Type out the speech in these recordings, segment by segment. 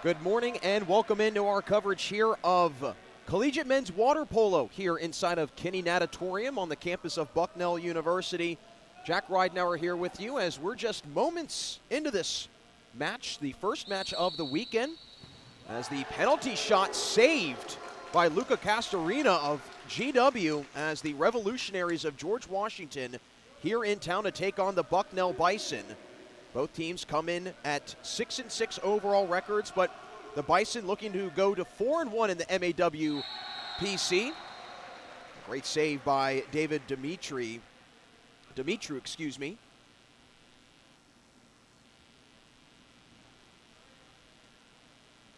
Good morning and welcome into our coverage here of collegiate men's water polo here inside of Kinney Natatorium on the campus of Bucknell University. Jack Ridenauer here with you as we're just moments into this match, the first match of the weekend, as the penalty shot saved by Luca Castorina of GW as the Revolutionaries of George Washington here in town to take on the Bucknell Bison. Both teams come in at 6-6 overall records, but the Bison looking to go to 4-1 in the MAWPC. Great save by David Dimitru.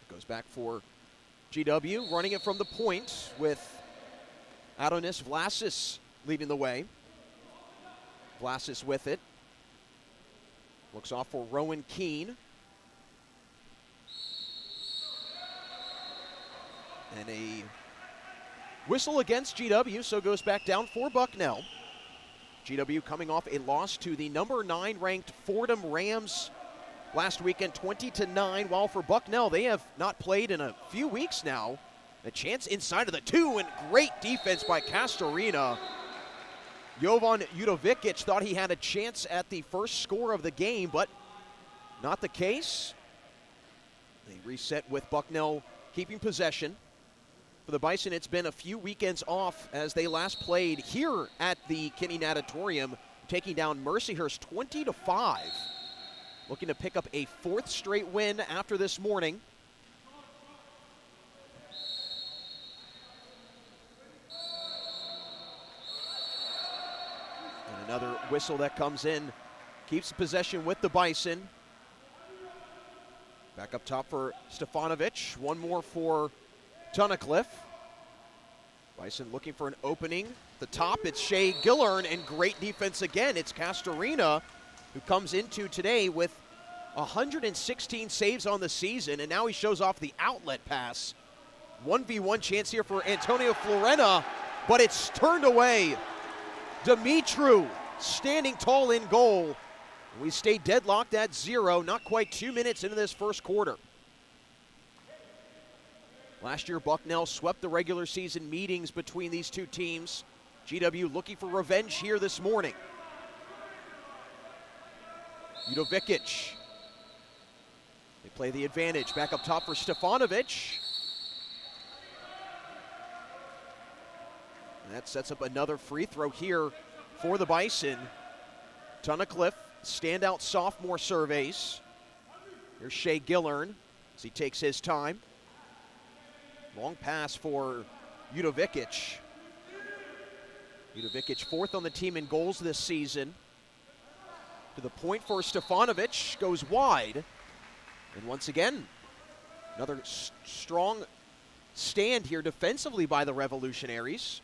Goes back for GW, running it from the point with Adonis Vlasis leading the way. Vlasis with it. Looks off for Rowan Keene. And a whistle against GW, so goes back down for Bucknell. GW coming off a loss to the number 9 ranked Fordham Rams last weekend, 20-9, while for Bucknell, they have not played in a few weeks now. A chance inside of the 2, and great defense by Castorina. Jovan Judovikic thought he had a chance at the first score of the game, but not the case. They reset with Bucknell keeping possession. For the Bison, it's been a few weekends off as they last played here at the Kinney Natatorium, taking down Mercyhurst 20-5. Looking to pick up a 4th straight win after this morning. And another whistle that comes in keeps possession with the Bison. Back up top for Stefanovic. One more for Tunnicliffe. Bison looking for an opening. The top, it's Shea Gillern, and great defense again. It's Castorina who comes into today with 116 saves on the season, and now he shows off the outlet pass. 1v1 chance here for Antonio Florena, but it's turned away. Dimitru standing tall in goal. We stay deadlocked at 0, not quite 2 minutes into this first quarter. Last year, Bucknell swept the regular season meetings between these two teams. GW looking for revenge here this morning. Judovikic. They play the advantage. Back up top for Stefanovic. And that sets up another free throw here for the Bison. Tunnicliffe, standout sophomore surveys. Here's Shea Gillern as he takes his time. Long pass for Judovikic. Judovikic 4th on the team in goals this season. To the point for Stefanovic, goes wide. And once again, another strong stand here defensively by the Revolutionaries.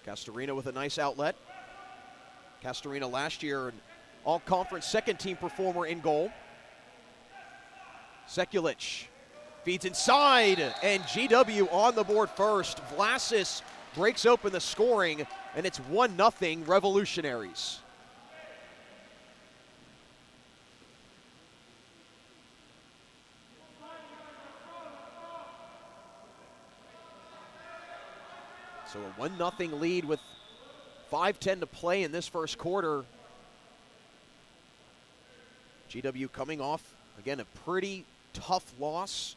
Castorina with a nice outlet. Castorina last year an all-conference second-team performer in goal. Sekulic feeds inside, and GW on the board first. Vlasis breaks open the scoring, and it's 1-0 Revolutionaries. So a 1-0 lead with 5:10 to play in this first quarter. GW coming off, again, a pretty tough loss,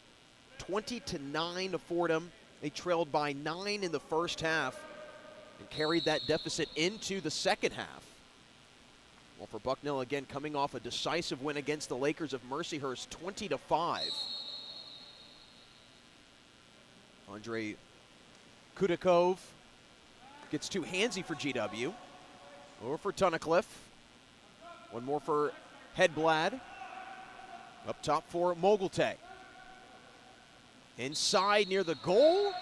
20-9 to Fordham. They trailed by 9 in the first half and carried that deficit into the second half. Well, for Bucknell, again, coming off a decisive win against the Lakers of Mercyhurst, 20-5. Andre Kudakov gets too handsy for GW. Over for Tunnicliffe. One more for Hedblad. Up top for Mogulte. Inside near the goal.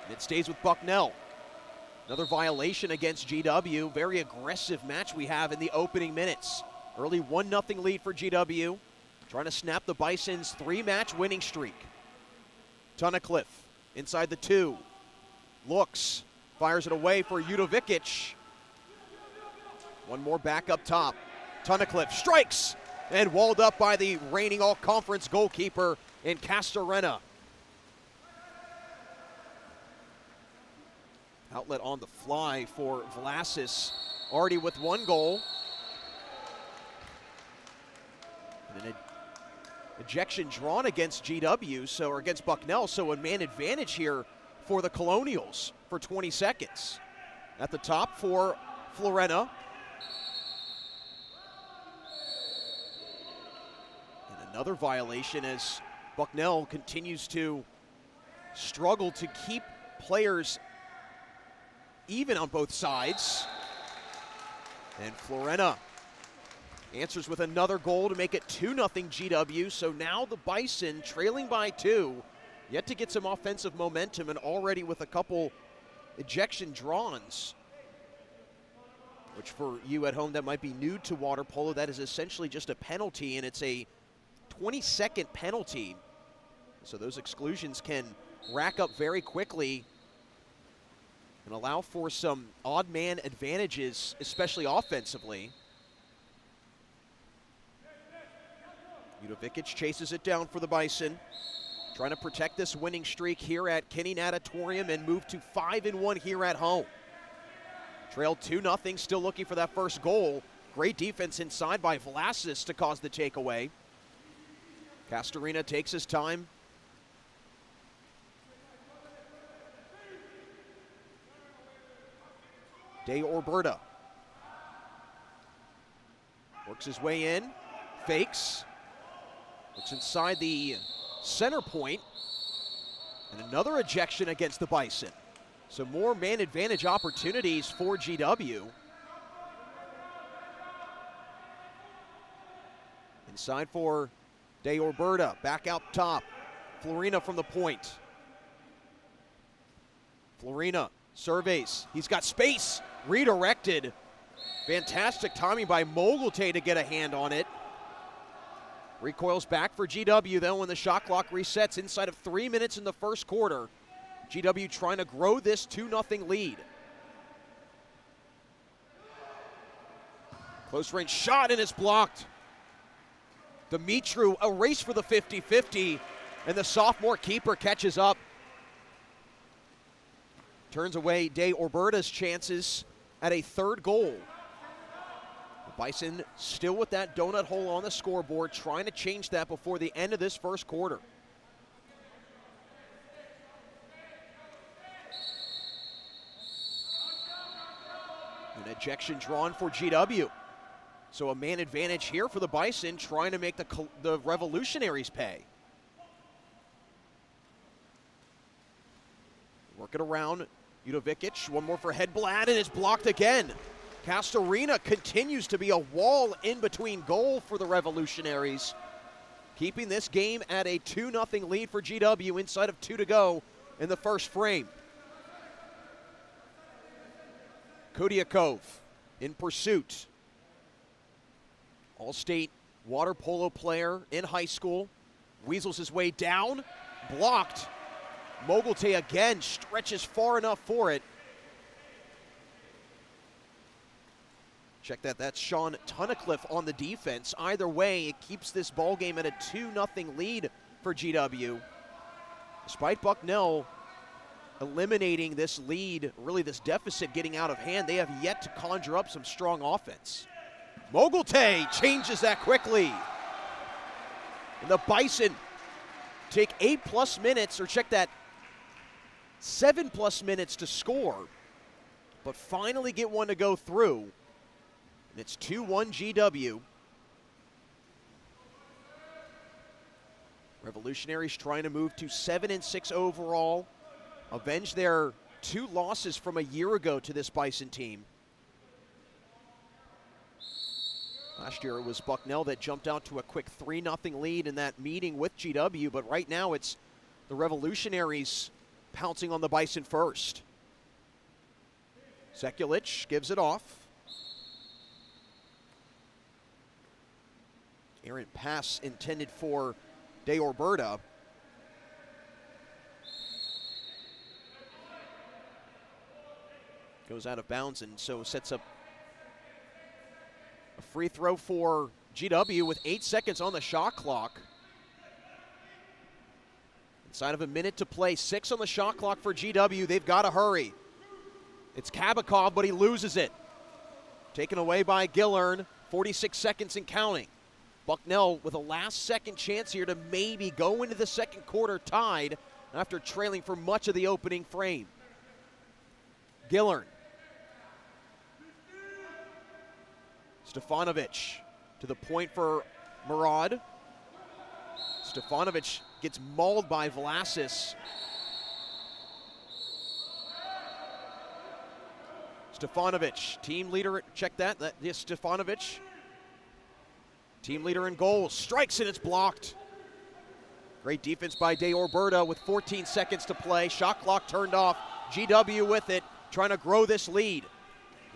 And it stays with Bucknell. Another violation against GW. Very aggressive match we have in the opening minutes. Early 1-0 lead for GW. Trying to snap the Bison's 3-match winning streak. Tunnicliffe inside the 2. Looks. Fires it away for Judovikic. One more back up top. Tunnicliffe strikes. and walled up by the reigning all-conference goalkeeper in Castorena. Outlet on the fly for Vlasis, already with 1 goal. And an ejection drawn against GW, or against Bucknell, so a man advantage here for the Colonials for 20 seconds. At the top for Florena. And another violation as Bucknell continues to struggle to keep players even on both sides. And Florena answers with another goal to make it 2-0 GW. So now the Bison trailing by 2, yet to get some offensive momentum, and already with a couple ejection drawns, which for you at home that might be new to water polo, that is essentially just a penalty, and it's a 20-second penalty. So those exclusions can rack up very quickly and allow for some odd man advantages, especially offensively. Udovikic chases it down for the Bison, trying to protect this winning streak here at Kinney Natatorium and move to 5-1 here at home. Trail 2-0, still looking for that first goal. Great defense inside by Vlasis to cause the takeaway. Castorena takes his time. De Orberta works his way in, fakes, looks inside the center point, and another ejection against the Bison. So more man advantage opportunities for GW. Inside for De Orberta, back out top. Florena from the point. Florena surveys, he's got space, redirected. Fantastic timing by Mogulte to get a hand on it. Recoils back for GW though when the shot clock resets inside of 3 minutes in the first quarter. GW trying to grow this 2-0 lead. Close range shot and it's blocked. Dimitru, a race for the 50-50, and the sophomore keeper catches up. Turns away De Orberta's chances at a third goal. The Bison still with that donut hole on the scoreboard, trying to change that before the end of this first quarter. An ejection drawn for GW. So a man advantage here for the Bison, trying to make the Revolutionaries pay. Work it around. Udovikic, one more for Hedblad, and it's blocked again. Castorena continues to be a wall in between goal for the Revolutionaries, keeping this game at a 2-0 lead for GW inside of 2 to go in the first frame. Kodiakov in pursuit. All-state water polo player in high school. Weasels his way down, blocked. Mogulte again stretches far enough for it. Check that, that's Sean Tunnicliffe on the defense. Either way, it keeps this ball game at a 2-0 lead for GW. Despite Bucknell eliminating this lead, really this deficit getting out of hand, they have yet to conjure up some strong offense. Mogulte changes that quickly. And the Bison take 8+ minutes, or check that, 7+ minutes to score, but finally get one to go through. And it's 2-1 GW. Revolutionaries trying to move to 7-6 overall, avenge their 2 losses from a year ago to this Bison team. Last year it was Bucknell that jumped out to a quick 3-0 lead in that meeting with GW, but right now it's the Revolutionaries pouncing on the Bison first. Sekulic gives it off. Errant pass intended for De Orberta. Goes out of bounds and so sets up a free throw for GW with 8 seconds on the shot clock. Inside of a minute to play, 6 on the shot clock for GW. They've got to hurry. It's Kabakov, but he loses it. Taken away by Gillern, 46 seconds and counting. Bucknell with a last-second chance here to maybe go into the second quarter tied after trailing for much of the opening frame. Gillern. Stefanovic to the point for Murad. Stefanovic gets mauled by Vlasis. Stefanovic, team leader, check that. Yes, Stefanovic. Team leader in goals, strikes and it's blocked. Great defense by De Orberta with 14 seconds to play. Shot clock turned off. GW with it, trying to grow this lead.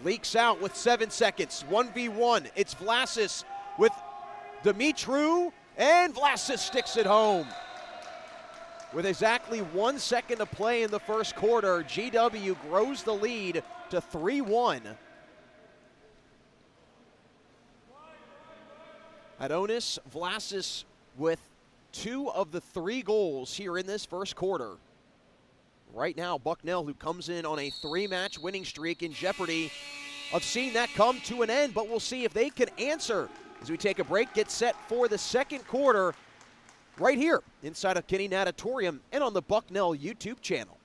Leaks out with 7 seconds, 1v1. It's Vlasis with Dumitru, and Vlasis sticks it home. With exactly 1 second to play in the first quarter, GW grows the lead to 3-1. Adonis Vlasis with 2 of the 3 goals here in this first quarter. Right now, Bucknell, who comes in on a 3-match winning streak, in jeopardy of seeing that come to an end, but we'll see if they can answer as we take a break, get set for the second quarter right here inside of Kinney Natatorium and on the Bucknell YouTube channel.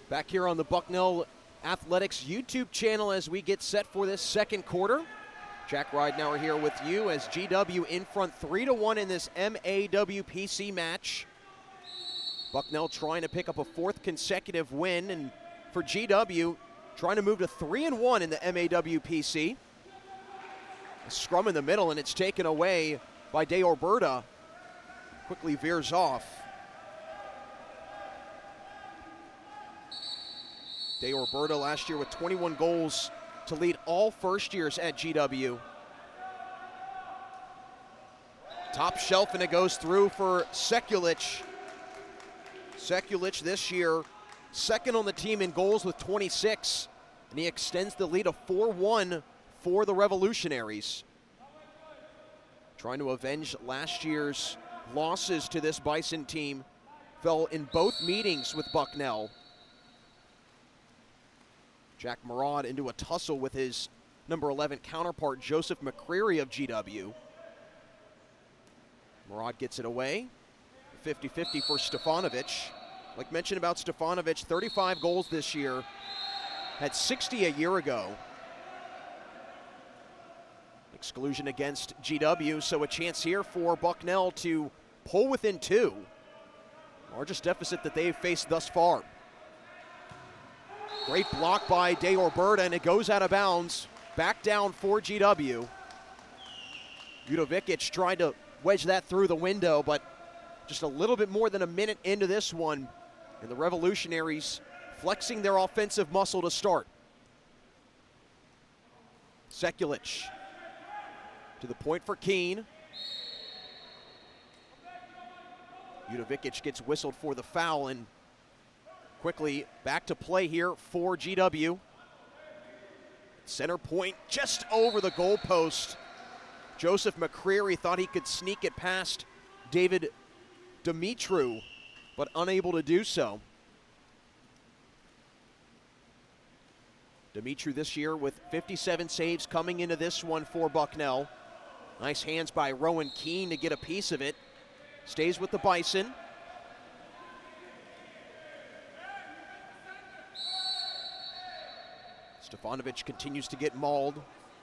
Back here on the Bucknell Athletics YouTube channel as we get set for this second quarter. Jack Ridenauer here with you as GW in front 3-1 in this MAWPC match. Bucknell trying to pick up a 4th consecutive win, and for GW trying to move to 3-1 in the MAWPC. A scrum in the middle, and it's taken away by De Orberta. Quickly veers off. De Roberto last year with 21 goals to lead all first years at GW. Top shelf, and it goes through for Sekulic. Sekulic this year, second on the team in goals with 26, and he extends the lead of 4-1 for the Revolutionaries. Trying to avenge last year's losses to this Bison team. Fell in both meetings with Bucknell. Jack Murad into a tussle with his number 11 counterpart, Joseph McCreary of GW. Murad gets it away. 50-50 for Stefanovic. Like mentioned about Stefanovic, 35 goals this year. Had 60 a year ago. Exclusion against GW, so a chance here for Bucknell to pull within 2. Largest deficit that they've faced thus far. Great block by De Roberto, and it goes out of bounds. Back down for GW. Judovic tried to wedge that through the window, but just a little bit more than a minute into this one, and the Revolutionaries flexing their offensive muscle to start. Sekulic to the point for Keene. Judovic gets whistled for the foul, and quickly back to play here for GW. Center point just over the goalpost. Joseph McCreary thought he could sneak it past David Dimitru, but unable to do so. Dimitru this year with 57 saves coming into this one for Bucknell. Nice hands by Rowan Keene to get a piece of it. Stays with the Bison. Stefanovic continues to get mauled.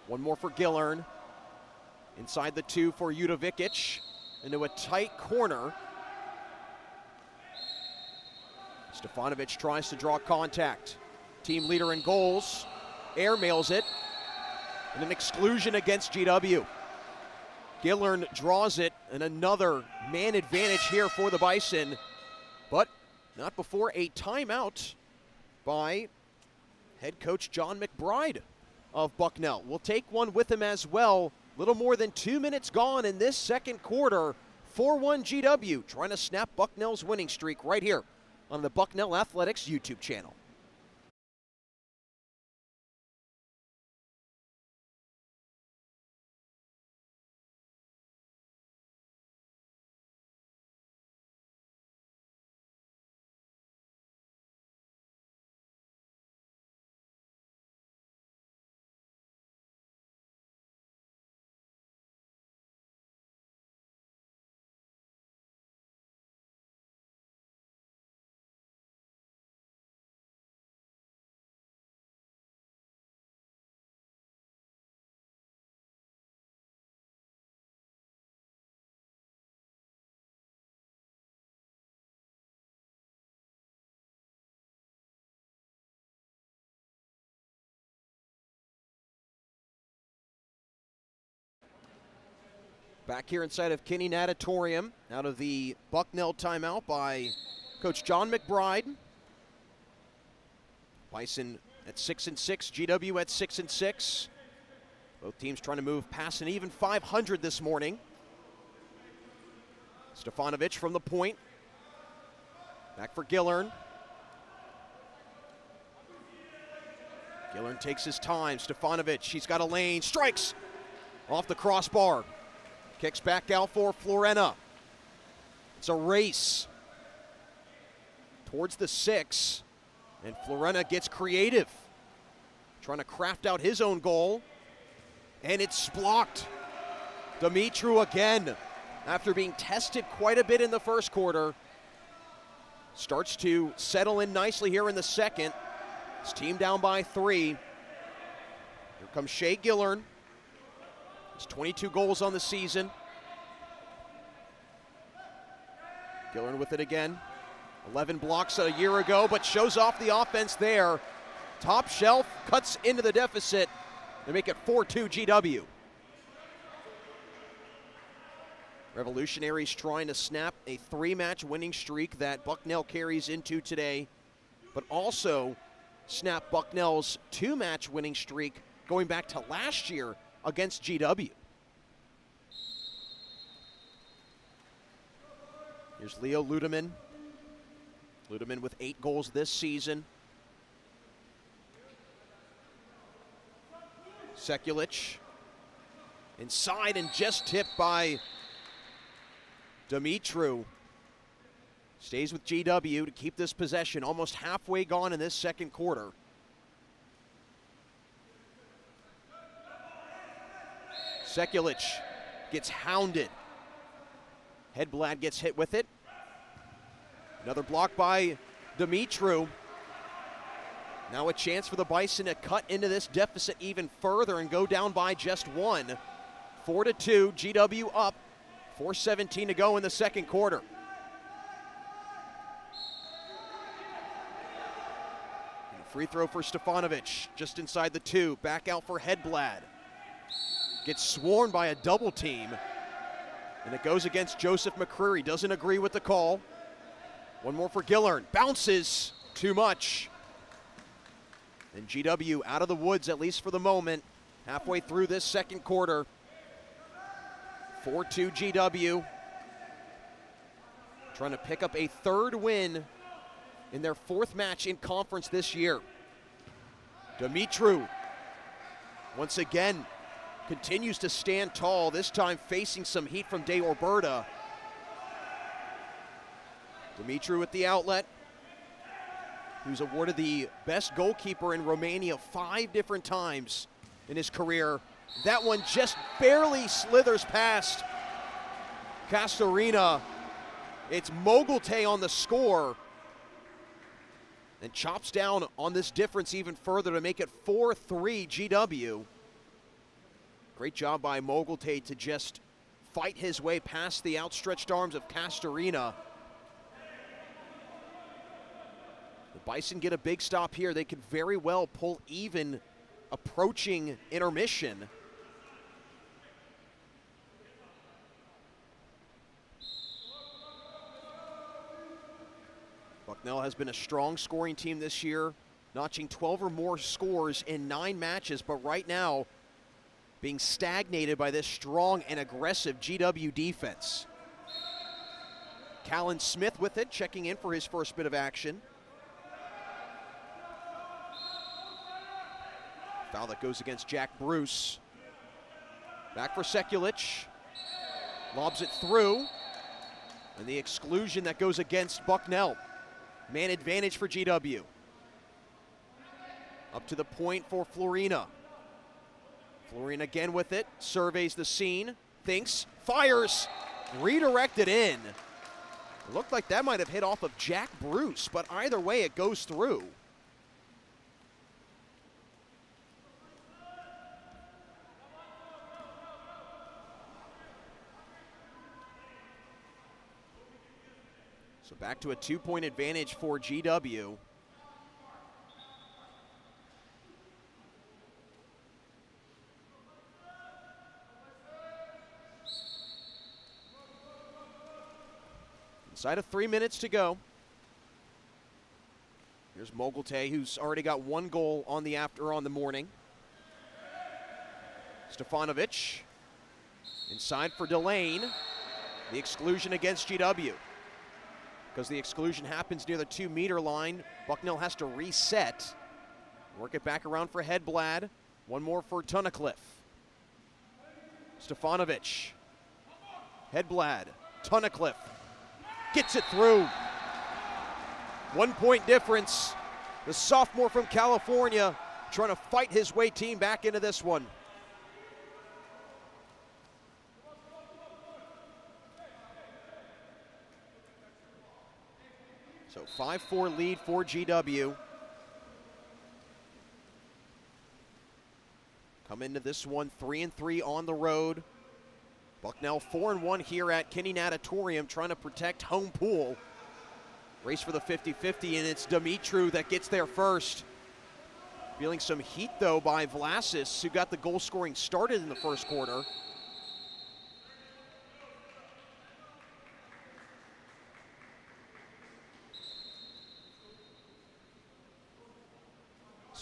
One more for Gillern. Inside the 2 for Judovic. Into a tight corner. Stefanovic tries to draw contact. Team leader in goals. Airmails it. And an exclusion against GW. Gillern draws it, and another man advantage here for the Bison. But not before a timeout by head coach John McBride of Bucknell. We'll take one with him as well. Little more than 2 minutes gone in this second quarter. 4-1 GW trying to snap Bucknell's winning streak right here on the Bucknell Athletics YouTube channel. Back here inside of Kinney Natatorium, out of the Bucknell timeout by Coach John McBride. Bison at 6-6, GW at 6-6. Both teams trying to move past an even 500 this morning. Stefanovic from the point. Back for Gillern. Gillern takes his time. Stefanovic, he's got a lane, strikes off the crossbar. Kicks back out for Florena. It's a race towards the 6, and Florena gets creative, trying to craft out his own goal, and it's blocked. Dimitru again, after being tested quite a bit in the first quarter, starts to settle in nicely here in the second. His team down by 3. Here comes Shea Gillern. He's 22 goals on the season. Gillern with it again. 11 blocks a year ago, but shows off the offense there. Top shelf cuts into the deficit to make it 4-2 GW. Revolutionaries trying to snap a 3-match winning streak that Bucknell carries into today, but also snap Bucknell's 2-match winning streak going back to last year against GW. Here's Leo Ludeman. Ludeman with 8 goals this season. Sekulic inside and just tipped by Dumitru. Stays with GW to keep this possession. Almost halfway gone in this second quarter. Sekulic gets hounded. Hedblad gets hit with it. Another block by Dumitru. Now a chance for the Bison to cut into this deficit even further and go down by just 1. 4-2, GW up. 4:17 to go in the second quarter. And a free throw for Stefanovic, just inside the 2. Back out for Hedblad. Gets swarmed by a double team. And it goes against Joseph McCreary. Doesn't agree with the call. One more for Gillern. Bounces. Too much. And GW out of the woods, at least for the moment. Halfway through this second quarter. 4-2 GW. Trying to pick up a 3rd win in their 4th match in conference this year. Dumitru once again continues to stand tall, this time facing some heat from De Orberta. Dumitru at the outlet, who's awarded the best goalkeeper in Romania 5 different times in his career. That one just barely slithers past Castorina. It's Mogulte on the score. And chops down on this difference even further to make it 4-3 GW. Great job by Mogulte to just fight his way past the outstretched arms of Castorina. The Bison get a big stop here. They could very well pull even approaching intermission. Bucknell has been a strong scoring team this year, notching 12 or more scores in 9 matches, but right now being stagnated by this strong and aggressive GW defense. Callan Smith with it, checking in for his first bit of action. Foul that goes against Jack Bruce. Back for Sekulic. Lobs it through. And the exclusion that goes against Bucknell. Man advantage for GW. Up to the point for Florina. Florina again with it. Surveys the scene. Thinks. Fires. Redirected in. It looked like that might have hit off of Jack Bruce, but either way it goes through. So back to a 2-point advantage for GW. Inside of 3 minutes to go. Here's Mogulte, who's already got 1 goal on the morning. Stefanovic inside for Delane. The exclusion against GW. Because the exclusion happens near the 2-meter line, Bucknell has to reset. Work it back around for Hedblad. 1 more for Tunnicliffe. Stefanovic. Hedblad. Tunnicliffe. Gets it through. 1-point difference. The sophomore from California trying to fight his way team back into this one. So 5-4 lead for GW. Come into this one 3-3 on the road. Bucknell 4-1 here at Kinney Natatorium, trying to protect home pool. Race for the 50-50, and it's Dumitru that gets there first. Feeling some heat, though, by Vlasis, who got the goal scoring started in the first quarter.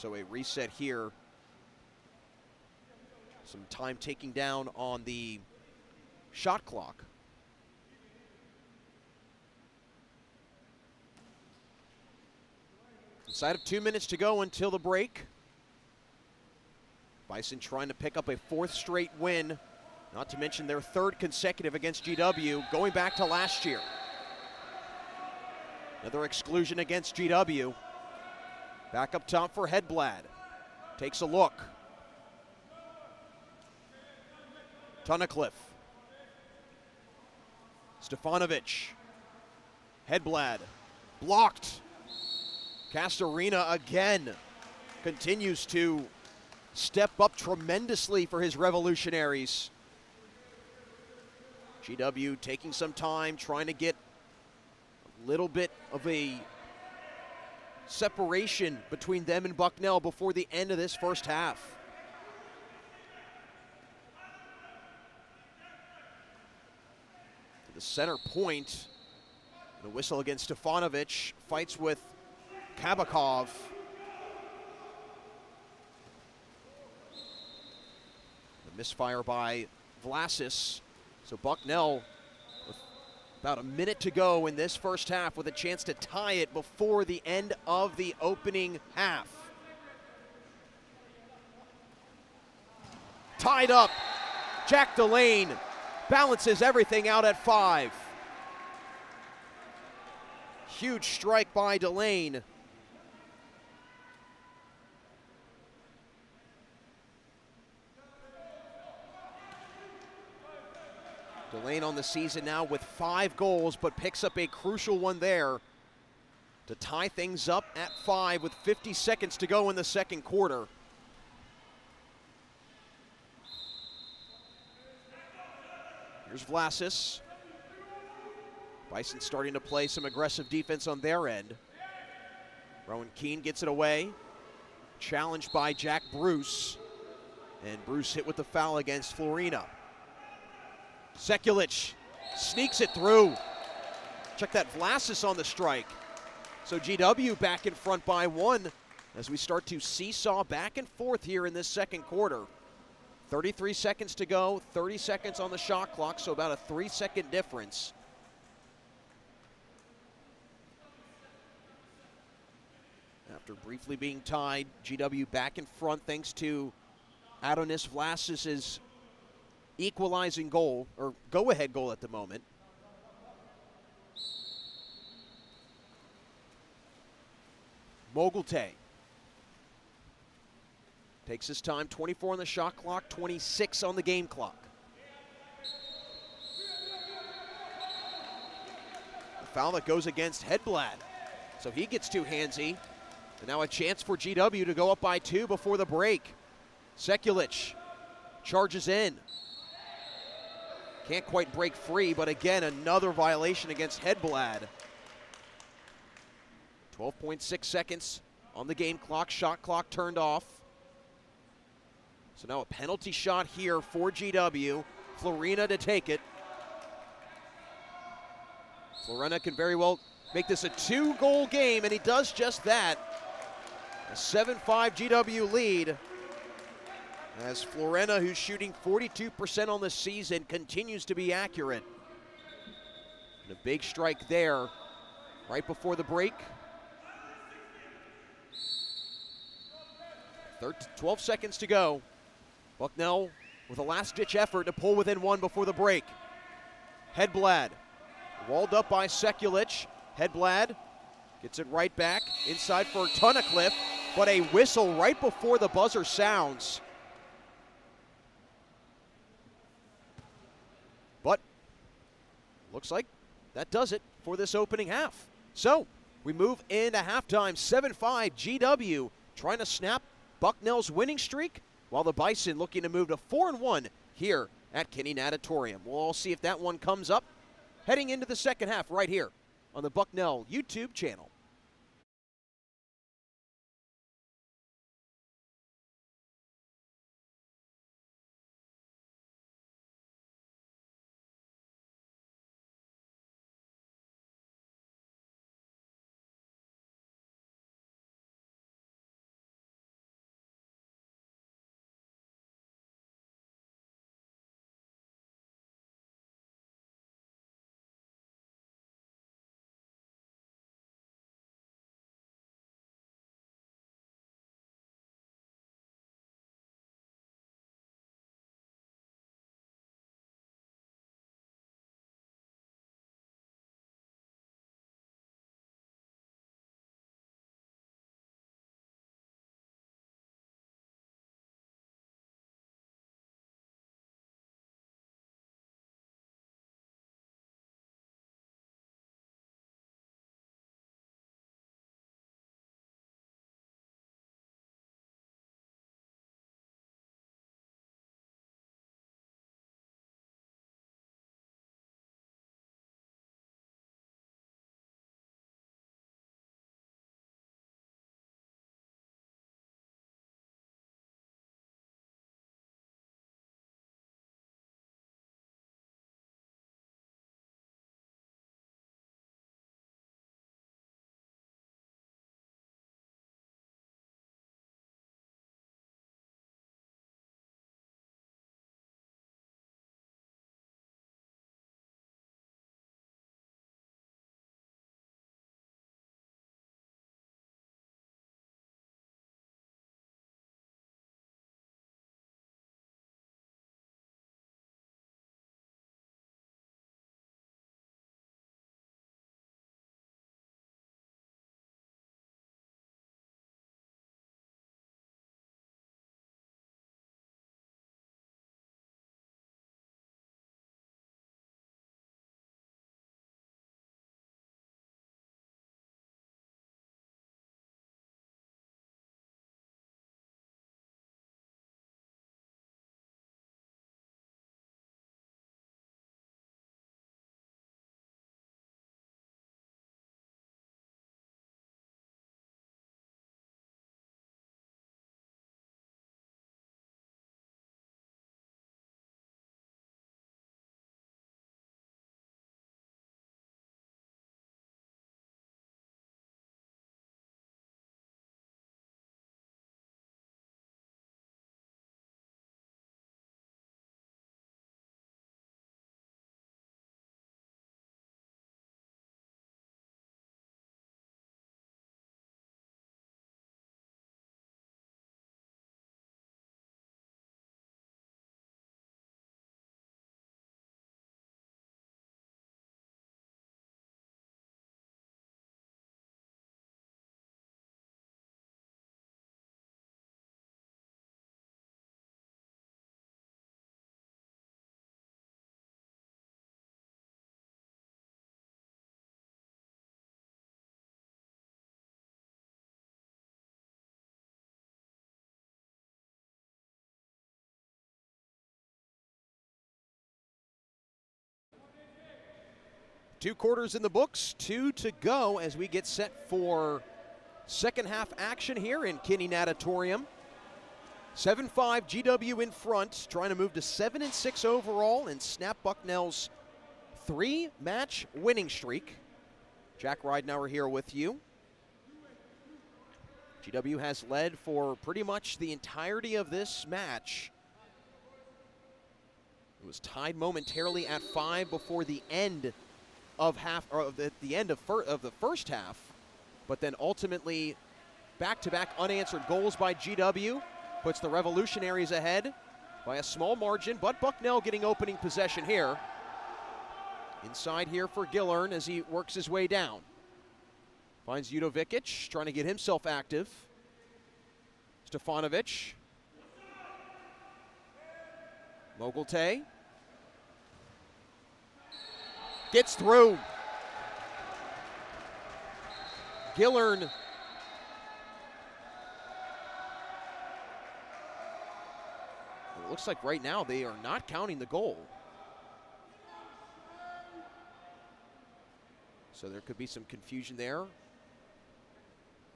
So a reset here. Some time taking down on the shot clock. Inside of 2 minutes to go until the break. Bison trying to pick up a 4th straight win, not to mention their 3rd consecutive against GW, going back to last year. Another exclusion against GW. Back up top for Hedblad. Takes a look. Tunnicliffe. Stefanovic. Hedblad. Blocked. Castorina again continues to step up tremendously for his Revolutionaries. GW taking some time, trying to get a little bit of a separation between them and Bucknell before the end of this first half. To the center point, the whistle against Stefanovic, fights with Kabakov. The misfire by Vlasis. So Bucknell with about a minute to go in this first half with a chance to tie it before the end of the opening half. Tied up. Jack Delane balances everything out at 5. Huge strike by Delane. Delane on the season now with 5 goals, but picks up a crucial one there to tie things up at 5 with 50 seconds to go in the second quarter. Here's Vlasis. Bison starting to play some aggressive defense on their end. Rowan Keane gets it away. Challenged by Jack Bruce. And Bruce hit with the foul against Florina. Sekulic sneaks it through. Check that, Vlasis on the strike. So GW back in front by 1 as we start to seesaw back and forth here in this second quarter. 33 seconds to go, 30 seconds on the shot clock, so about a 3-second difference. After briefly being tied, GW back in front thanks to Adonis Vlasis' equalizing goal, or go-ahead goal at the moment. Mogulte takes his time, 24 on the shot clock, 26 on the game clock. The foul that goes against Hedblad, so he gets too handsy. And now a chance for GW to go up by 2 before the break. Sekulic charges in. Can't quite break free, but again, another violation against Hedblad. 12.6 seconds on the game clock, shot clock turned off. So now a penalty shot here for GW. Florina to take it. Florina can very well make this a 2-goal game, and he does just that. A 7-5 GW lead. As Florina, who's shooting 42% on the season, continues to be accurate. And a big strike there right before the break. 12 seconds to go. Bucknell with a last-ditch effort to pull within 1 before the break. Hedblad walled up by Sekulic. Hedblad gets it right back inside for Tunnicliffe, but a whistle right before the buzzer sounds. But looks like that does it for this opening half. So we move into halftime, 7-5 GW trying to snap Bucknell's winning streak, while the Bison looking to move to 4-1 here at Kinney Natatorium. We'll all see if that one comes up heading into the second half right here on the Bucknell YouTube channel. 2 quarters in the books, 2 to go as we get set for second half action here in Kinney Natatorium. 7-5 GW in front, trying to move to 7-6 overall and snap Bucknell's 3-match winning streak. Jack Ridenauer here with you. GW has led for pretty much the entirety of this match. It was tied momentarily at 5 before the end of the end of the first half, but then ultimately back-to-back unanswered goals by GW puts the Revolutionaries ahead by a small margin, but Bucknell getting opening possession here. Inside here for Gillern as he works his way down. Finds Udovikic, trying to get himself active. Stefanovic. Mogulte. Gets through. Gillern. It looks like right now they are not counting the goal. So there could be some confusion there.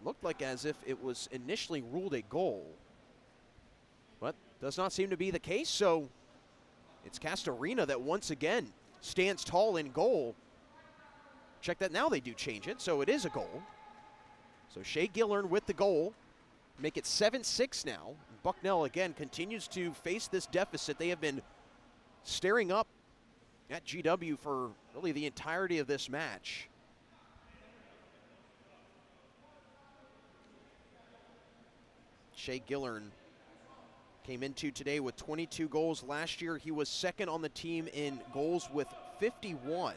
Looked like as if it was initially ruled a goal, but does not seem to be the case. So it's Castorina that once again stands tall in goal. Check that now, they do change it, so it is a goal. So Shea Gillern with the goal, make it 7-6 now. Bucknell again continues to face this deficit. They have been staring up at GW for really the entirety of this match. Shea Gillern came into today with 22 goals. Last year, he was second on the team in goals with 51.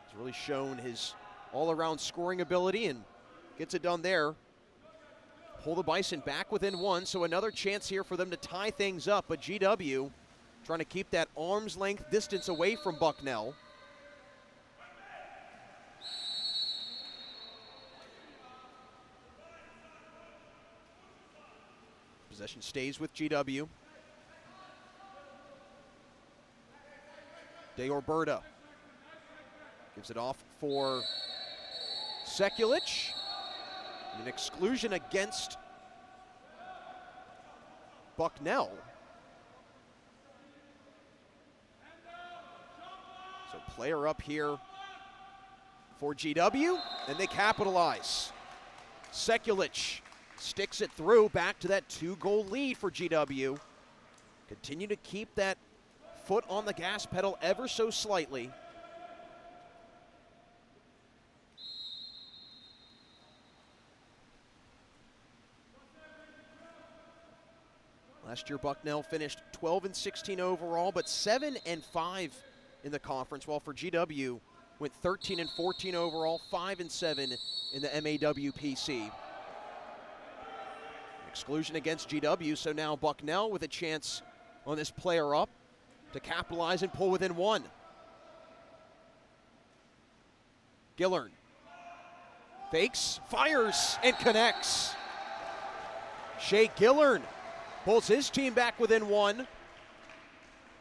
He's really shown his all-around scoring ability and gets it done there. Pull the Bison back within 1, so another chance here for them to tie things up, but GW trying to keep that arm's length distance away from Bucknell. Possession stays with GW. Deorberta gives it off for Sekulic. An exclusion against Bucknell. So player up here for GW, and they capitalize. Sekulic sticks it through, back to that 2-goal lead for GW. Continue to keep that foot on the gas pedal ever so slightly. Last year, Bucknell finished 12-16 overall, but 7-5 in the conference, while for GW went 13-14 overall, 5-7 in the MAWPC. Exclusion against GW, so now Bucknell with a chance on this player up to capitalize and pull within 1. Gillern fakes, fires, and connects. Shea Gillern pulls his team back within 1.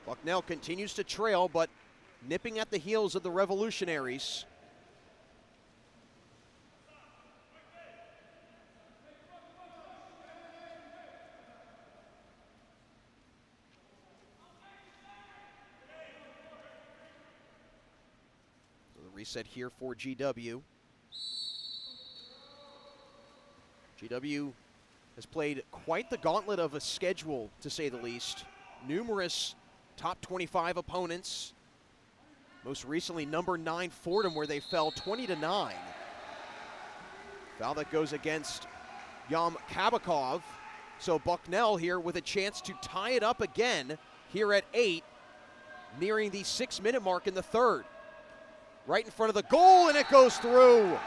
Bucknell continues to trail, but nipping at the heels of the Revolutionaries. So the reset here for GW. GW has played quite the gauntlet of a schedule, to say the least. Numerous top 25 opponents. Most recently, number 9 Fordham, where they fell 20-9. Foul that goes against Yam Kabakov. So Bucknell here with a chance to tie it up again here at 8, nearing the 6-minute mark in the third. Right in front of the goal, and it goes through.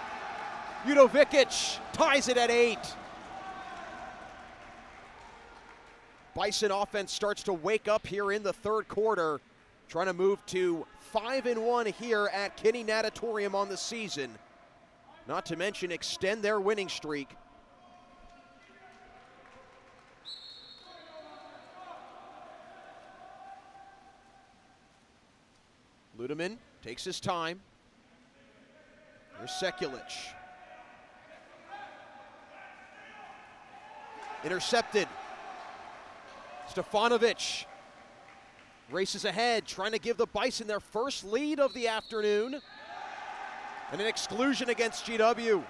Udovikic ties it at 8. Bison offense starts to wake up here in the third quarter, trying to move to 5-1 here at Kinney Natatorium on the season. Not to mention extend their winning streak. Ludeman Takes his time. Here's Sekulic. Intercepted. Stefanovic races ahead, trying to give the Bison their first lead of the afternoon. And an exclusion against GW.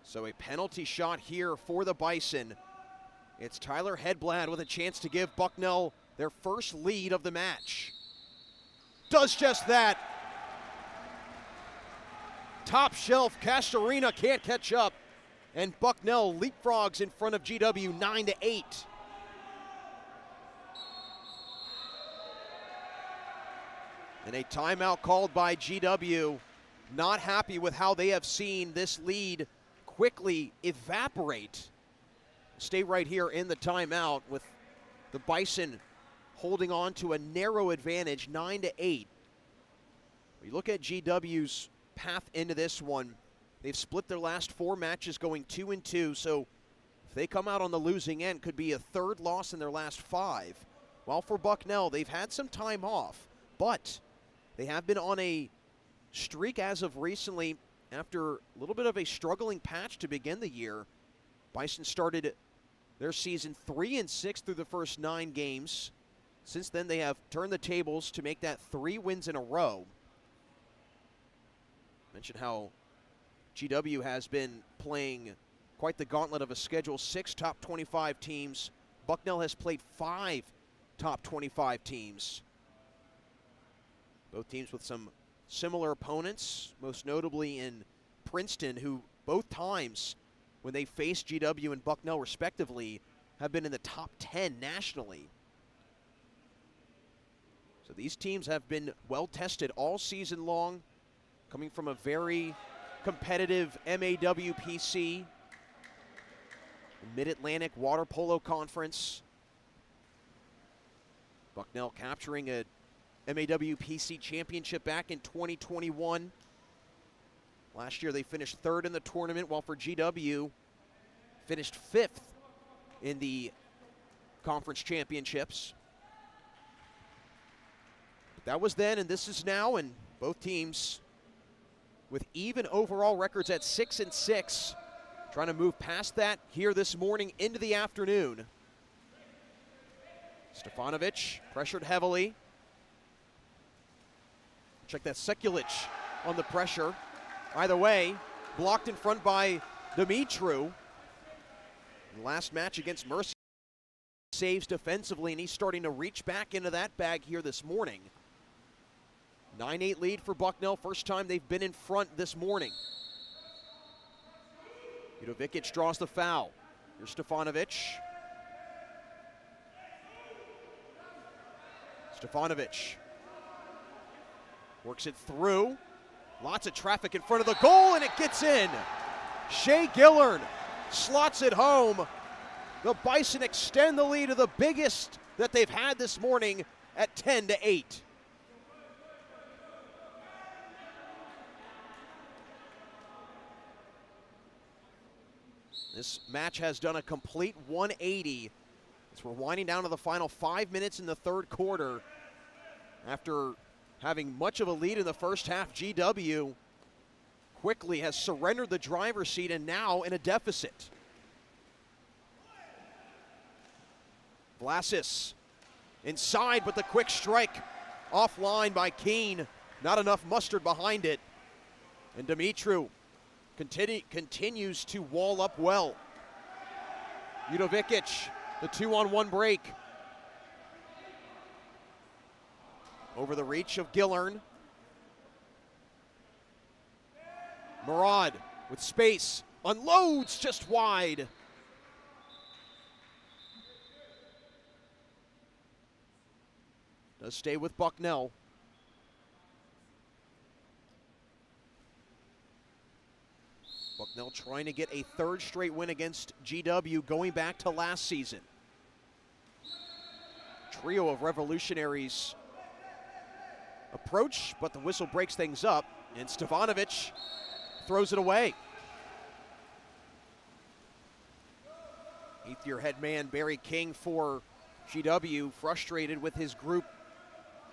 So a penalty shot here for the Bison. It's Tyler Hedblad with a chance to give Bucknell their first lead of the match. Does just that. Top shelf, Castorina can't catch up. And Bucknell leapfrogs in front of GW 9-8. And a timeout called by GW. Not happy with how they have seen this lead quickly evaporate. Stay right here in the timeout with the Bison holding on to a narrow advantage, 9-8. We look at GW's path into this one. They've split their last 4 matches going 2-2, so if they come out on the losing end, could be a third loss in their last 5. While for Bucknell, they've had some time off, but they have been on a streak as of recently after a little bit of a struggling patch to begin the year. Bison started their season 3-6 through the first 9 games. Since then, they have turned the tables to make that 3 wins in a row. Mentioned how GW has been playing quite the gauntlet of a schedule. 6 top 25 teams. Bucknell has played 5 top 25 teams. Both teams with some similar opponents, most notably in Princeton, who both times when they faced GW and Bucknell respectively have been in the top 10 nationally. So these teams have been well tested all season long, coming from a very competitive MAWPC, Mid-Atlantic Water Polo Conference. Bucknell capturing a MAWPC championship back in 2021. Last year they finished 3rd in the tournament, while for GW finished 5th in the conference championships. But that was then and this is now, and both teams with even overall records at 6-6, trying to move past that here this morning into the afternoon. Stefanovic pressured heavily. Check that, Sekulic on the pressure. Either way, blocked in front by Dumitru. The last match against Mercy, saves defensively, and he's starting to reach back into that bag here this morning. 9-8 lead for Bucknell, first time they've been in front this morning. Judovic draws the foul. Here's Stefanovic. Stefanovic works it through. Lots of traffic in front of the goal, and it gets in. Shea Gillern slots it home. The Bison extend the lead to the biggest that they've had this morning at 10-8. This match has done a complete 180 as we're winding down to the final 5 minutes in the third quarter. After having much of a lead in the first half, GW quickly has surrendered the driver's seat and now in a deficit. Vlasis inside, but the quick strike offline by Keene. Not enough mustard behind it. And Dumitru continues to wall up well. Judovic, the 2-on-1 break. Over the reach of Gillern. Murad with space, unloads just wide. Does stay with Bucknell. Bucknell trying to get a 3rd straight win against GW going back to last season. Trio of revolutionaries approach, but the whistle breaks things up, and Stefanovic throws it away. fifth-year head man Barry King for GW, frustrated with his group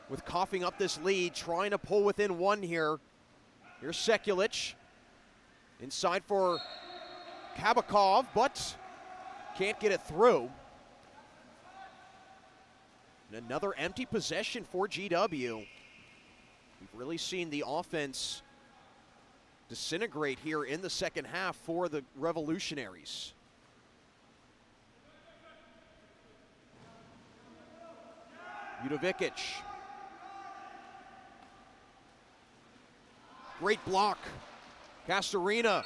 with coughing up this lead, trying to pull within one here. Here's Sekulic. Inside for Kabakov, but can't get it through. And another empty possession for GW. We've really seen the offense disintegrate here in the second half for the Revolutionaries. Udovikic. Great block. Castorina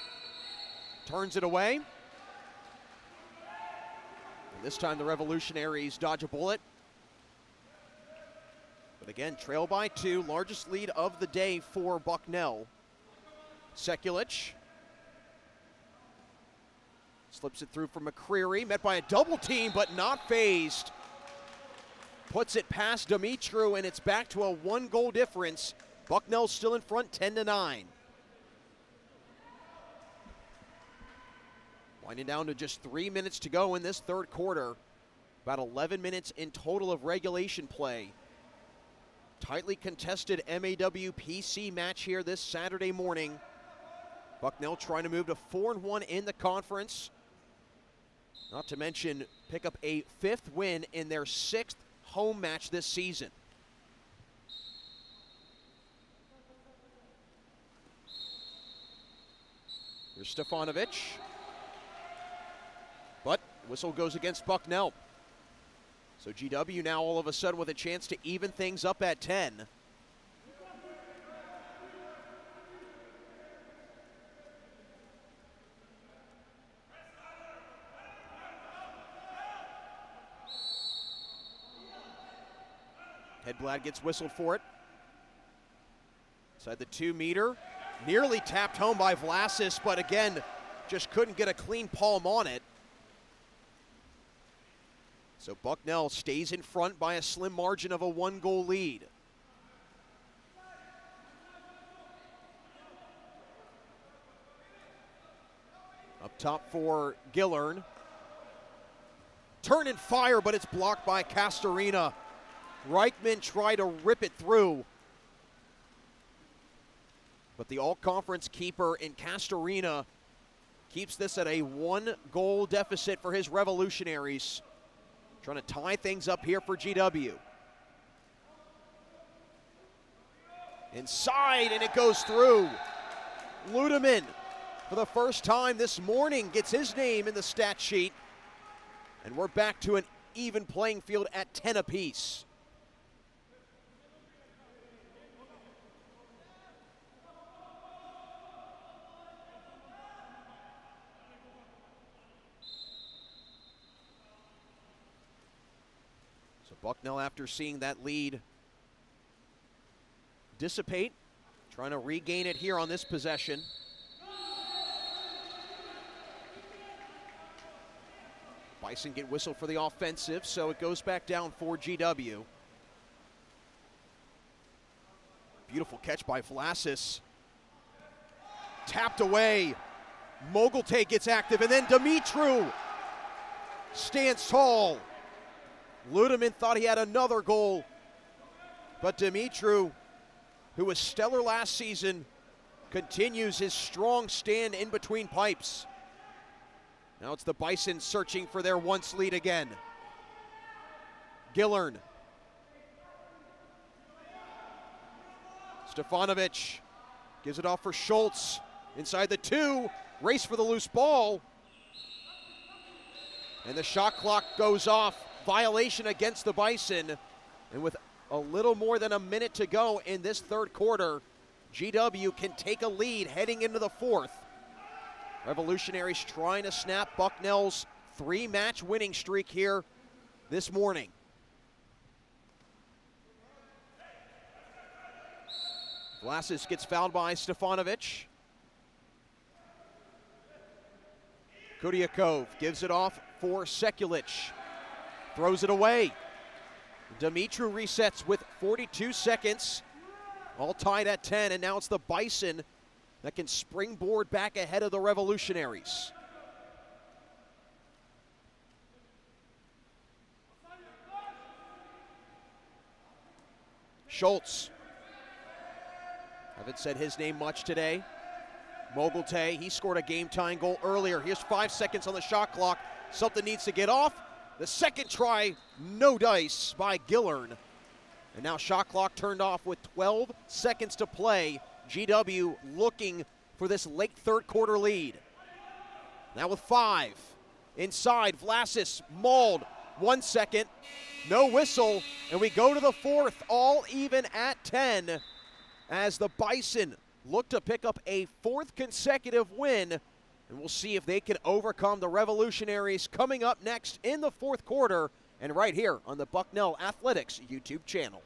turns it away. And this time the Revolutionaries dodge a bullet. But again, trail by 2, largest lead of the day for Bucknell. Sekulic slips it through for McCreary, met by a double team, but not phased. Puts it past Dumitru, and it's back to a 1-goal difference. Bucknell still in front, 10-9. Winding down to just 3 minutes to go in this third quarter. About 11 minutes in total of regulation play. Tightly contested MAW-PC match here this Saturday morning. Bucknell trying to move to 4-1 in the conference. Not to mention pick up a 5th win in their 6th home match this season. Here's Stefanovic. But whistle goes against Bucknell. So GW now all of a sudden with a chance to even things up at 10. Hedblad gets whistled for it. Inside the 2-meter. Nearly tapped home by Vlasis, but again, just couldn't get a clean palm on it. So Bucknell stays in front by a slim margin of a 1-goal lead. Up top for Gillern. Turn and fire, but it's blocked by Castorina. Reichman tried to rip it through. But the all-conference keeper in Castorina keeps this at a 1-goal deficit for his Revolutionaries. Trying to tie things up here for GW. Inside, and it goes through. Ludeman, for the first time this morning, gets his name in the stat sheet. And we're back to an even playing field at 10 apiece. Bucknell, after seeing that lead dissipate, trying to regain it here on this possession. Bison get whistled for the offensive, so it goes back down for GW. Beautiful catch by Vlasis. Tapped away. Mogulte gets active, and then Dumitru stands tall. Ludeman thought he had another goal, but Dumitru, who was stellar last season, continues his strong stand in between pipes. Now it's the Bison searching for their once lead again. Gillern. Stefanovic gives it off for Schultz. Inside the 2, race for the loose ball. And the shot clock goes off. Violation against the Bison. And with a little more than a minute to go in this third quarter, GW can take a lead heading into the fourth. Revolutionaries trying to snap Bucknell's 3-match winning streak here this morning. Vlasis gets fouled by Stefanovic. Kudiakov gives it off for Sekulic. Throws it away. Dumitru resets with 42 seconds. All tied at 10, and now it's the Bison that can springboard back ahead of the Revolutionaries. Schultz. Haven't said his name much today. Mogulte, he scored a game-tying goal earlier. Here's 5 seconds on the shot clock. Something needs to get off. The second try, no dice by Gillern. And now shot clock turned off with 12 seconds to play. GW looking for this late third quarter lead. Now with 5. Inside, Vlasic mauled. 1 second, no whistle, and we go to the fourth, all even at 10, as the Bison look to pick up a fourth consecutive win, and we'll see if they can overcome the Revolutionaries coming up next in the fourth quarter, and right here on the Bucknell Athletics YouTube channel.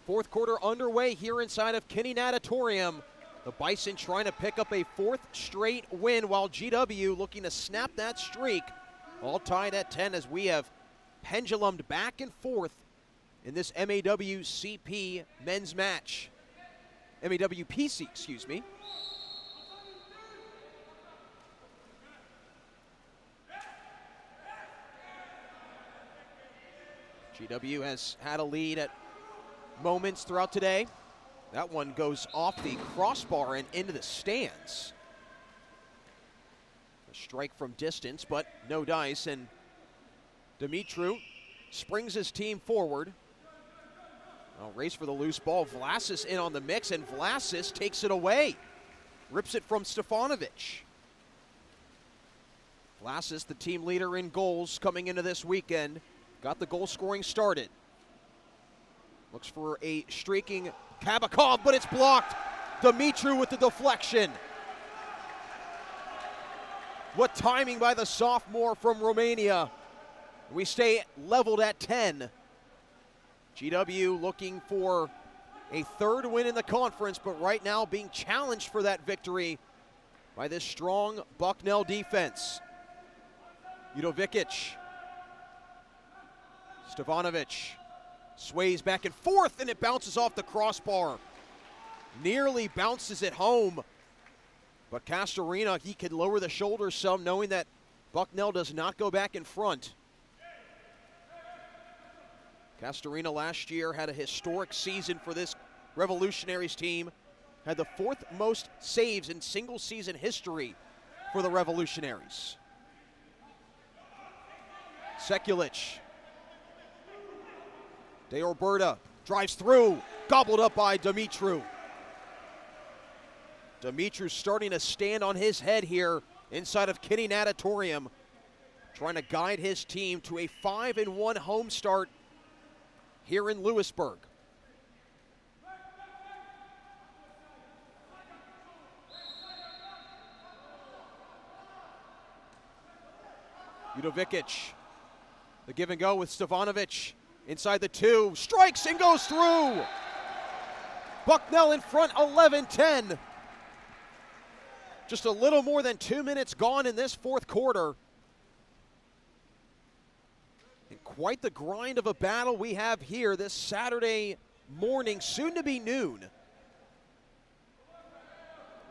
Fourth quarter underway here inside of Kinney Natatorium. The Bison trying to pick up a fourth straight win, while GW looking to snap that streak. All tied at 10 as we have pendulumed back and forth in this MAWCP men's match. MAWPC, excuse me. GW has had a lead at moments throughout today. That one goes off the crossbar and into the stands. A strike from distance, but no dice, and Dumitru springs his team forward. Well, race for the loose ball. Vlasic in on the mix, and Vlasic takes it away. Rips it from Stefanovic. Vlasic, the team leader in goals coming into this weekend, got the goal scoring started. Looks for a streaking Kabakov, but it's blocked. Dumitru with the deflection. What timing by the sophomore from Romania. We stay leveled at 10. GW looking for a third win in the conference, but right now being challenged for that victory by this strong Bucknell defense. Udovikic. Stefanovic sways back and forth, and it bounces off the crossbar. Nearly bounces it home. But Castorina, he can lower the shoulders some, knowing that Bucknell does not go back in front. Castorina last year had a historic season for this Revolutionaries team. Had the 4th most saves in single season history for the Revolutionaries. Sekulic. De Orberta drives through, gobbled up by Dumitru. Dumitru starting to stand on his head here inside of Kinney Natatorium, trying to guide his team to a 5-1 home start here in Lewisburg. Udovikic, the give and go with Stefanovic inside the 2, strikes and goes through. Bucknell in front 11-10. Just a little more than 2 minutes gone in this 4th quarter. And quite the grind of a battle we have here this Saturday morning, soon to be noon.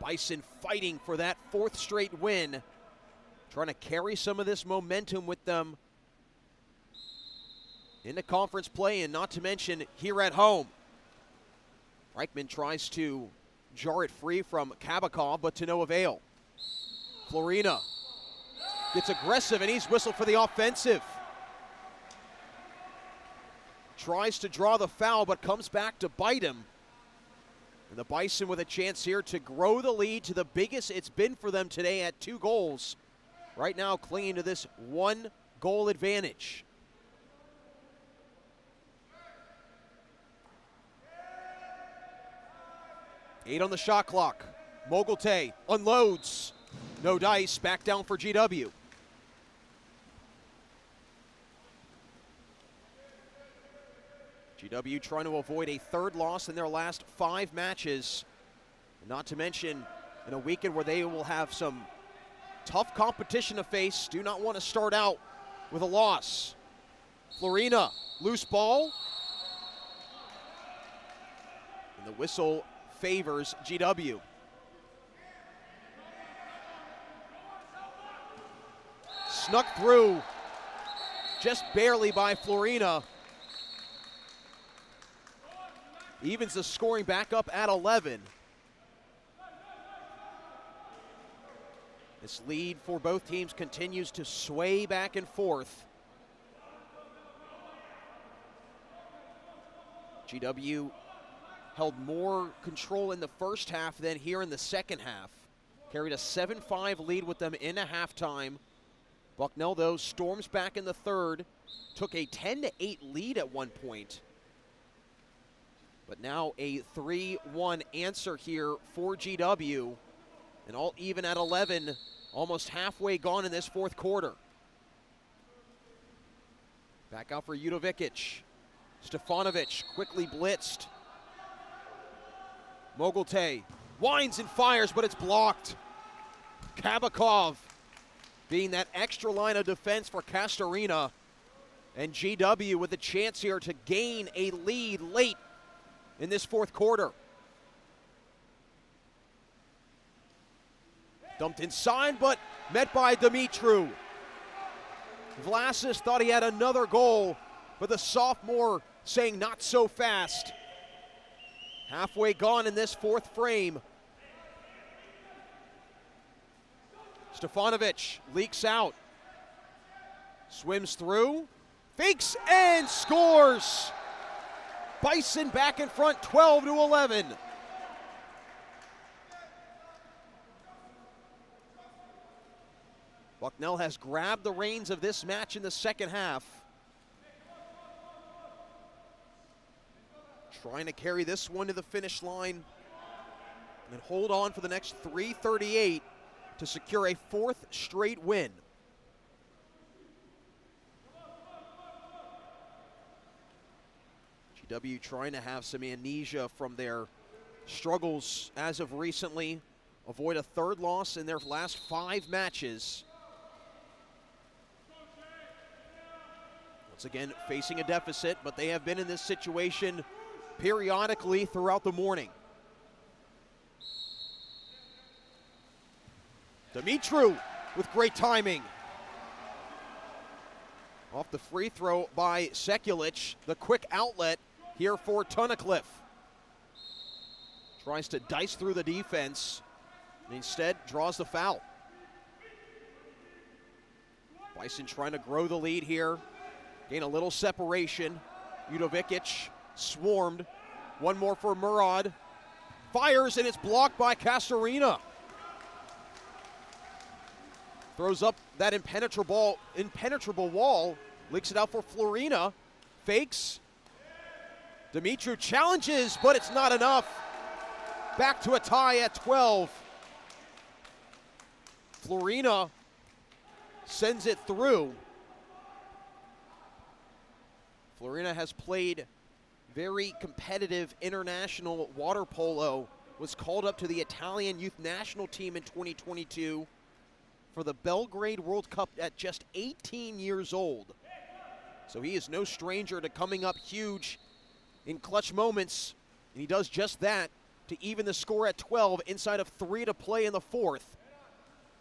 Bison fighting for that 4th straight win, trying to carry some of this momentum with them into conference play, and not to mention here at home. Reichman tries to jar it free from Kabakov, but to no avail. Florina gets aggressive, and he's whistled for the offensive. Tries to draw the foul, but comes back to bite him. And the Bison with a chance here to grow the lead to the biggest it's been for them today at 2 goals. Right now clinging to this 1-goal advantage. Eight on the shot clock. Mogulte unloads. No dice, back down for GW. GW trying to avoid a 3rd loss in their last 5 matches. Not to mention in a weekend where they will have some tough competition to face. Do not want to start out with a loss. Florina, loose ball. And the whistle favors GW. Snuck through just barely by Florina. Evens the scoring back up at 11. This lead for both teams continues to sway back and forth. GW held more control in the first half than here in the second half. Carried a 7-5 lead with them in a halftime. Bucknell, though, storms back in the 3rd. Took a 10-8 lead at one point. But now a 3-1 answer here for GW. And all even at 11, almost halfway gone in this 4th quarter. Back out for Udovikic. Stefanovic quickly blitzed. Mogulte winds and fires, but it's blocked. Kabakov being that extra line of defense for Castorina. And GW with a chance here to gain a lead late in this 4th quarter. Dumped inside, but met by Dumitru. Vlasis thought he had another goal, but the sophomore saying not so fast. Halfway gone in this 4th frame. Stefanovic leaks out. Swims through. Fakes and scores. Bison back in front, 12-11. Bucknell has grabbed the reins of this match in the second half. Trying to carry this one to the finish line and hold on for the next 3:38 to secure a 4th straight win. GW trying to have some amnesia from their struggles as of recently. Avoid a 3rd loss in their last 5 matches. Once again, facing a deficit, but they have been in this situation periodically throughout the morning. Dumitru with great timing. Off the free throw by Sekulic. The quick outlet here for Tunnicliffe. Tries to dice through the defense, and instead draws the foul. Bison trying to grow the lead here, gain a little separation. Udovikic swarmed. One more for Murad. Fires, and it's blocked by Castorina. Throws up that impenetrable wall, leaks it out for Florina, fakes. Dumitru challenges, but it's not enough. Back to a tie at 12. Florina sends it through. Florina has played very competitive international water polo, was called up to the Italian youth national team in 2022 for the Belgrade World Cup at just 18 years old. So he is no stranger to coming up huge in clutch moments, and he does just that to even the score at 12 inside of 3 to play in the fourth.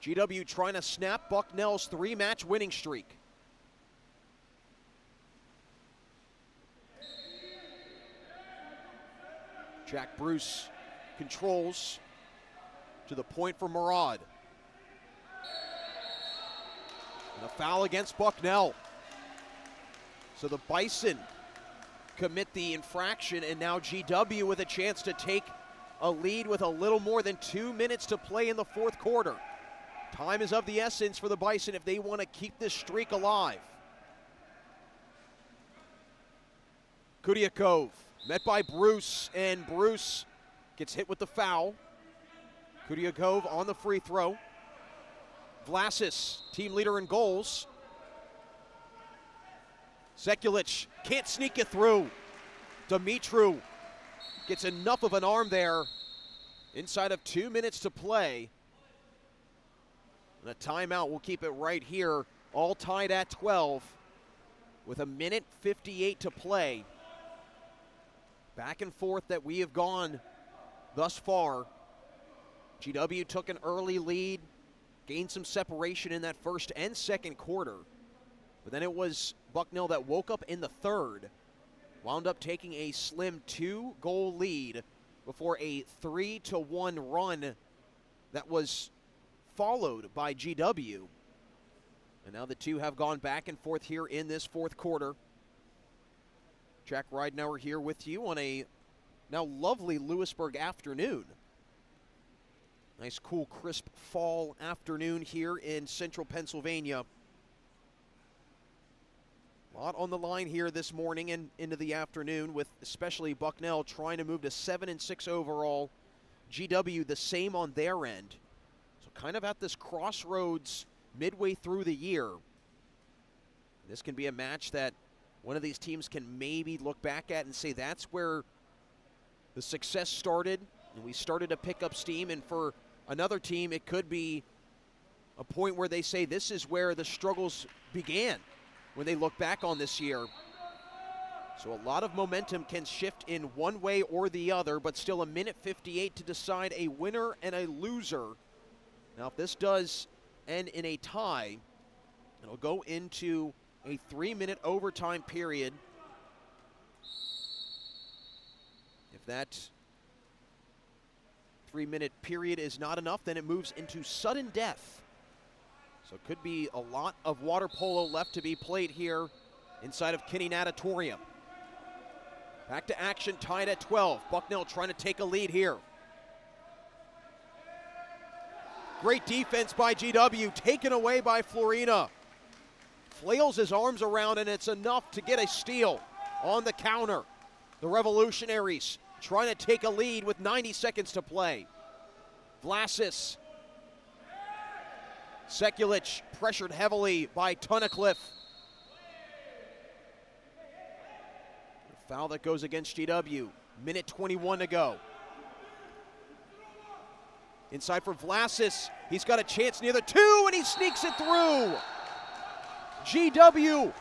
GW trying to snap Bucknell's 3-match winning streak. Jack Bruce controls to the point for Murad. And a foul against Bucknell. So the Bison commit the infraction, and now GW with a chance to take a lead with a little more than 2 minutes to play in the fourth quarter. Time is of the essence for the Bison if they want to keep this streak alive. Kudiakov met by Bruce, and Bruce gets hit with the foul. Kudiakov on the free throw. Vlasis, team leader in goals. Sekulic can't sneak it through. Dumitru gets enough of an arm there inside of 2 minutes to play. And a timeout will keep it right here, all tied at 12 with 1:58 to play. Back and forth that we have gone thus far. GW took an early lead, gained some separation in that first and second quarter. But then it was Bucknell that woke up in the third, wound up taking a slim 2-goal lead before a 3-1 run that was followed by GW. And now the two have gone back and forth here in this fourth quarter. Jack Ridenauer here with you on a now lovely Lewisburg afternoon. Nice, cool, crisp fall afternoon here in central Pennsylvania. A lot on the line here this morning and into the afternoon, with especially Bucknell trying to move to 7-6 overall. GW the same on their end. So kind of at this crossroads midway through the year. This can be a match that one of these teams can maybe look back at and say that's where the success started, and we started to pick up steam. And for another team, it could be a point where they say this is where the struggles began when they look back on this year. So a lot of momentum can shift in one way or the other, but still 1:58 to decide a winner and a loser. Now, if this does end in a tie, it'll go into a 3-minute overtime period. If that 3-minute period is not enough, then it moves into sudden death. So it could be a lot of water polo left to be played here inside of Kinney Natatorium. Back to action, tied at 12. Bucknell trying to take a lead here. Great defense by GW, taken away by Florina. Flails his arms around, and it's enough to get a steal on the counter. The Revolutionaries trying to take a lead with 90 seconds to play. Vlasis. Sekulic pressured heavily by Tunnicliffe. The foul that goes against GW. 1:21 to go. Inside for Vlasis. He's got a chance near the 2, and he sneaks it through. GW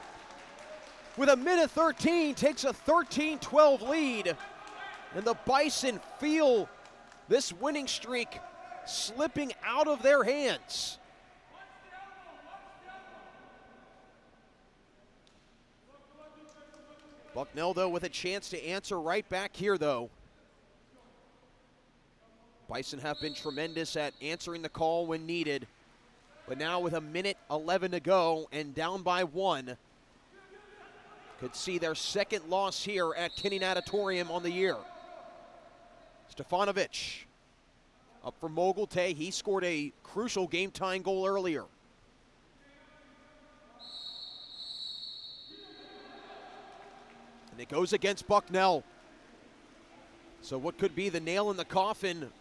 with 1:13 takes a 13-12 lead, and the Bison feel this winning streak slipping out of their hands. Bucknell, though, with a chance to answer right back here, though. Bison have been tremendous at answering the call when needed. But now with 1:11 to go and down by 1, could see their second loss here at Kinney Natatorium on the year. Stefanovic up for Mogulte. He scored a crucial game-tying goal earlier. And it goes against Bucknell. So what could be the nail in the coffin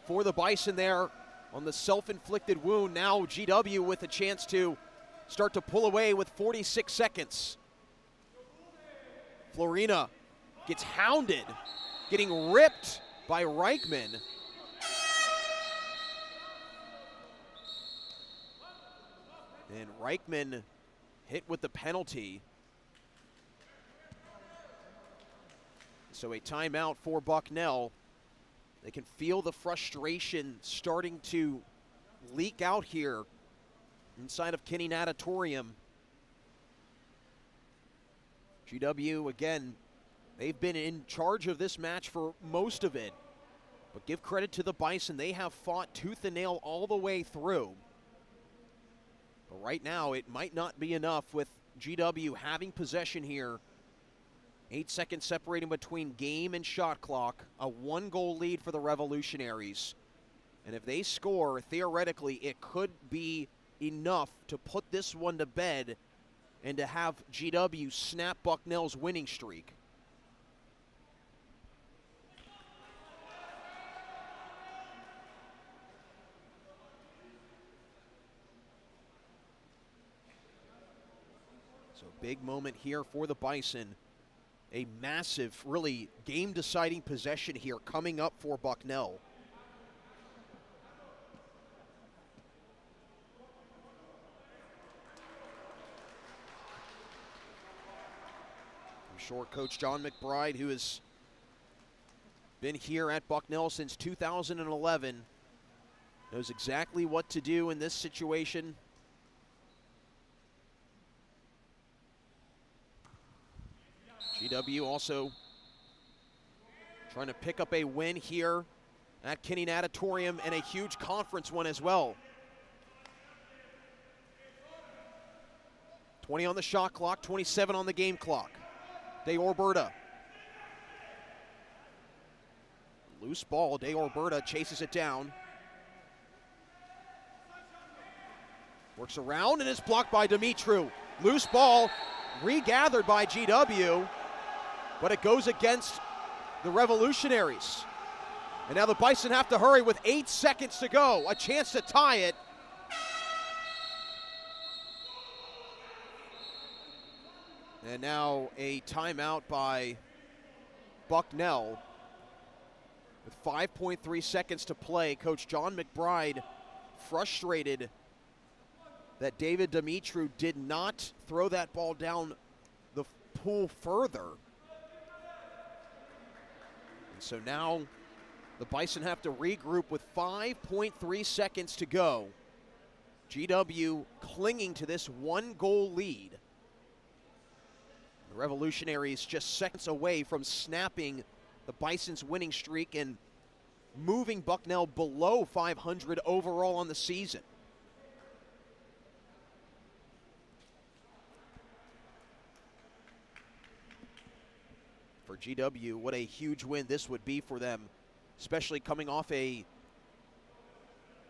for the Bison there on the self-inflicted wound. Now GW with a chance to start to pull away with 46 seconds. Florina gets hounded, getting ripped by Reichman. And Reichman hit with the penalty. So a timeout for Bucknell. They can feel the frustration starting to leak out here inside of Kinney Natatorium. GW, again, they've been in charge of this match for most of it. But give credit to the Bison. They have fought tooth and nail all the way through. But right now, it might not be enough with GW having possession here. 8 seconds separating between game and shot clock. A 1-goal lead for the Revolutionaries. And if they score, theoretically, it could be enough to put this one to bed and to have GW snap Bucknell's winning streak. So big moment here for the Bison. A massive, really game-deciding possession here coming up for Bucknell. I'm sure Coach John McBride, who has been here at Bucknell since 2011, knows exactly what to do in this situation. GW also trying to pick up a win here at Kinney Natatorium and a huge conference one as well. 20 on the shot clock, 27 on the game clock. De Orberta. Loose ball, De Orberta chases it down. Works around and is blocked by Dumitru. Loose ball, regathered by GW. But it goes against the Revolutionaries. And now the Bison have to hurry with 8 seconds to go. A chance to tie it. And now a timeout by Bucknell. With 5.3 seconds to play, Coach John McBride frustrated that David Dumitru did not throw that ball down the pool further. So now the Bison have to regroup with 5.3 seconds to go. GW clinging to this 1-goal lead. The Revolutionaries just seconds away from snapping the Bison's winning streak and moving Bucknell below 500 overall on the season. For GW, what a huge win this would be for them, especially coming off a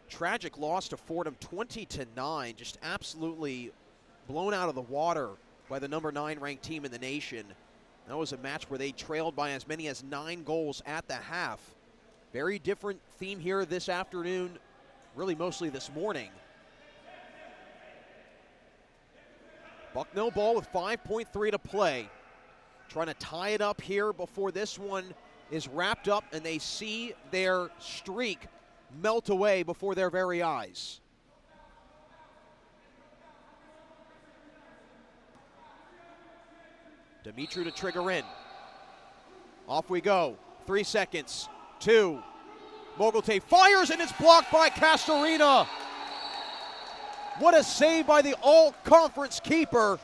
tragic loss to Fordham 20-9, just absolutely blown out of the water by the number 9 ranked team in the nation. That was a match where they trailed by as many as 9 goals at the half. Very different theme here this afternoon, really mostly this morning. Bucknell ball with 5.3 to play. Trying to tie it up here before this one is wrapped up and they see their streak melt away before their very eyes. Dumitru to trigger in. Off we go. 3 seconds. 2. Mogulte fires, and it's blocked by Castorina. What a save by the all-conference keeper.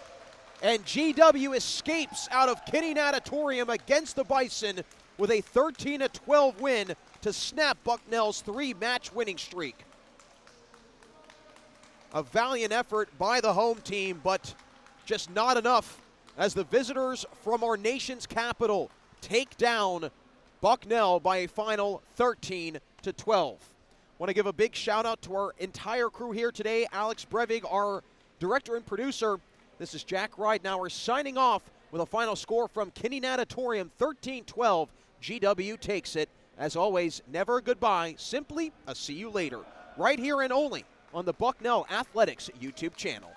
And GW escapes out of Kinney Natatorium against the Bison with a 13-12 win to snap Bucknell's 3-match winning streak. A valiant effort by the home team, but just not enough as the visitors from our nation's capital take down Bucknell by a final 13-12. Want to give a big shout out to our entire crew here today. Alex Brevig, our director and producer. This is Jack Ridenauer signing off with a final score from Kinney Natatorium, 13-12. GW takes it. As always, never a goodbye, simply a see you later. Right here and only on the Bucknell Athletics YouTube channel.